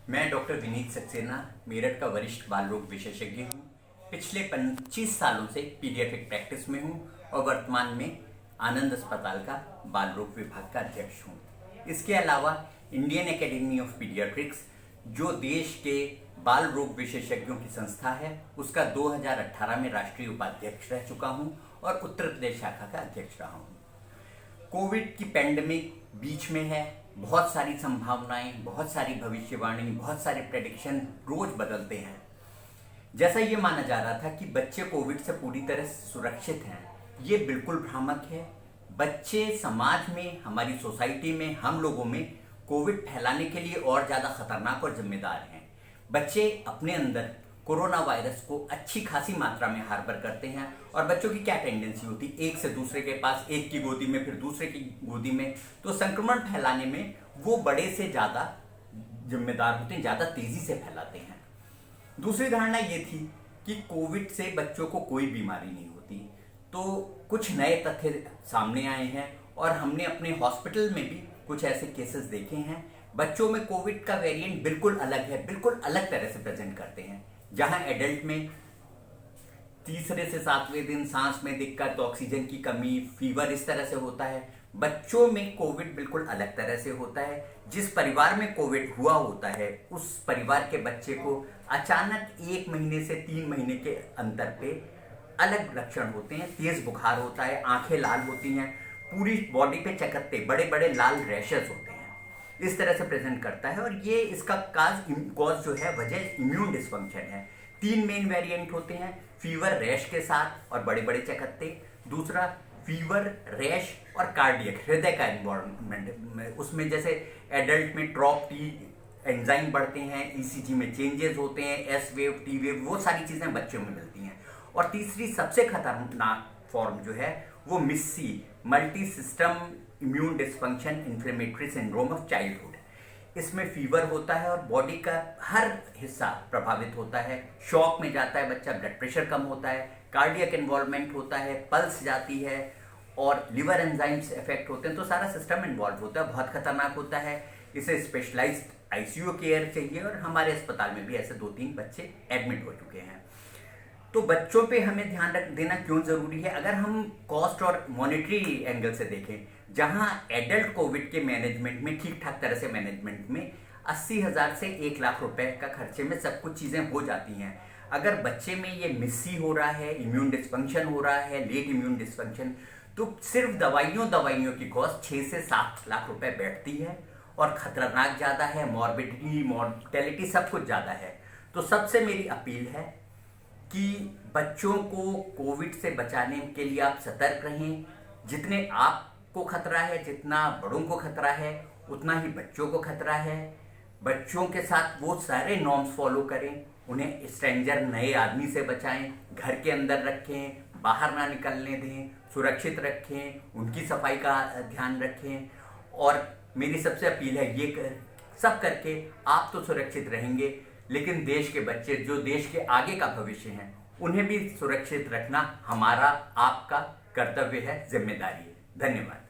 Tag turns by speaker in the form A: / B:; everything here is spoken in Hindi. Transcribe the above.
A: मैं डॉक्टर विनीत सक्सेना मेरठ का वरिष्ठ बाल रोग विशेषज्ञ हूँ। पिछले 25 सालों से पीडियाट्रिक प्रैक्टिस में हूँ और वर्तमान में आनंद अस्पताल का बाल रोग विभाग का अध्यक्ष हूँ। इसके अलावा इंडियन एकेडमी ऑफ पीडियाट्रिक्स, जो देश के बाल रोग विशेषज्ञों की संस्था है, उसका 2018 में राष्ट्रीय उपाध्यक्ष रह चुका हूँ और उत्तर प्रदेश शाखा का अध्यक्ष रहा हूँ। कोविड की पैंडेमिक बीच में है, बहुत सारी संभावनाएं, बहुत सारी भविष्यवाणी, बहुत सारे प्रेडिक्शन रोज बदलते हैं। जैसा ये माना जा रहा था कि बच्चे कोविड से पूरी तरह सुरक्षित हैं, ये बिल्कुल भ्रामक है। बच्चे समाज में, हमारी सोसाइटी में, हम लोगों में कोविड फैलाने के लिए और ज़्यादा खतरनाक और जिम्मेदार हैं। बच्चे अपने अंदर कोरोना वायरस को अच्छी खासी मात्रा में हार्बर करते हैं। और बच्चों की क्या टेंडेंसी होती है, एक से दूसरे के पास, एक की गोदी में फिर दूसरे की गोदी में, तो संक्रमण फैलाने में वो बड़े से ज़्यादा जिम्मेदार होते हैं, ज़्यादा तेज़ी से फैलाते हैं। दूसरी धारणा ये थी कि कोविड से बच्चों को कोई बीमारी नहीं होती, तो कुछ नए तथ्य सामने आए हैं और हमने अपने हॉस्पिटल में भी कुछ ऐसे केसेस देखे हैं। बच्चों में कोविड का वेरिएंट बिल्कुल अलग है, बिल्कुल अलग तरह से प्रेजेंट करते हैं। जहां एडल्ट में तीसरे से 7वें दिन सांस में दिक्कत, ऑक्सीजन की कमी, फीवर इस तरह से होता है, बच्चों में कोविड बिल्कुल अलग तरह से होता है। जिस परिवार में कोविड हुआ होता है, उस परिवार के बच्चे को अचानक 1 महीने से 3 महीने के अंतर पे अलग लक्षण होते हैं। तेज बुखार होता है, आंखें लाल होती हैं, पूरी बॉडी पे चकत्ते, बड़े बड़े लाल रैशेस होते हैं, इस तरह से प्रेजेंट करता है। और ये इसका कॉज जो है, वजह इम्यून डिसफंक्शन है। 3 मेन वेरिएंट होते हैं, फीवर, रैश के साथ और बड़े बड़े चकत्ते। दूसरा फीवर, रैश और कार्डियक, हृदय का इन्वॉल्वमेंट। उसमें जैसे एडल्ट में ट्रॉप टी एंजाइम बढ़ते हैं, ईसीजी में चेंजेस होते हैं, एस वेव, टी वेव, वो सारी चीज़ें बच्चों में मिलती हैं। और तीसरी सबसे खतरनाक फॉर्म जो है वो MISC, multi system immune dysfunction inflammatory syndrome of childhood. इसमें फीवर होता है और बॉडी का हर हिस्सा प्रभावित होता है, शॉक में जाता है बच्चा, ब्लड प्रेशर कम होता है, कार्डियक इन्वॉल्वमेंट होता है, पल्स जाती है और लिवर एंजाइम्स इफेक्ट होते हैं, तो सारा सिस्टम इन्वॉल्व होता है, बहुत खतरनाक होता है। इसे स्पेशलाइज्ड आईसीयू केयर चाहिए और हमारे अस्पताल में भी ऐसे 2-3 बच्चे एडमिट हो चुके हैं। तो बच्चों पे हमें ध्यान रख देना क्यों ज़रूरी है? अगर हम कॉस्ट और मॉनेटरी एंगल से देखें, जहां एडल्ट कोविड के मैनेजमेंट में, ठीक ठाक तरह से मैनेजमेंट में 80,000 से 1 लाख रुपए का खर्चे में सब कुछ चीज़ें हो जाती हैं, अगर बच्चे में ये मिस्सी हो रहा है, इम्यून डिसफंक्शन हो रहा है, लेट इम्यून डिसफंक्शन, तो सिर्फ दवाइयों की कॉस्ट 6 से 7 लाख रुपए बैठती है और खतरनाक ज़्यादा है, मॉर्बिडिटी, मॉर्टेलिटी सब कुछ ज़्यादा है। तो सबसे मेरी अपील है कि बच्चों को कोविड से बचाने के लिए आप सतर्क रहें। जितने आपको खतरा है, जितना बड़ों को खतरा है, उतना ही बच्चों को खतरा है। बच्चों के साथ वो सारे नॉर्म्स फॉलो करें, उन्हें स्ट्रेंजर, नए आदमी से बचाएं, घर के अंदर रखें, बाहर ना निकलने दें, सुरक्षित रखें, उनकी सफाई का ध्यान रखें। और मेरी सबसे अपील है, ये सब करके आप तो सुरक्षित रहेंगे, लेकिन देश के बच्चे, जो देश के आगे का भविष्य हैं, उन्हें भी सुरक्षित रखना हमारा, आपका कर्तव्य है, जिम्मेदारी है। धन्यवाद।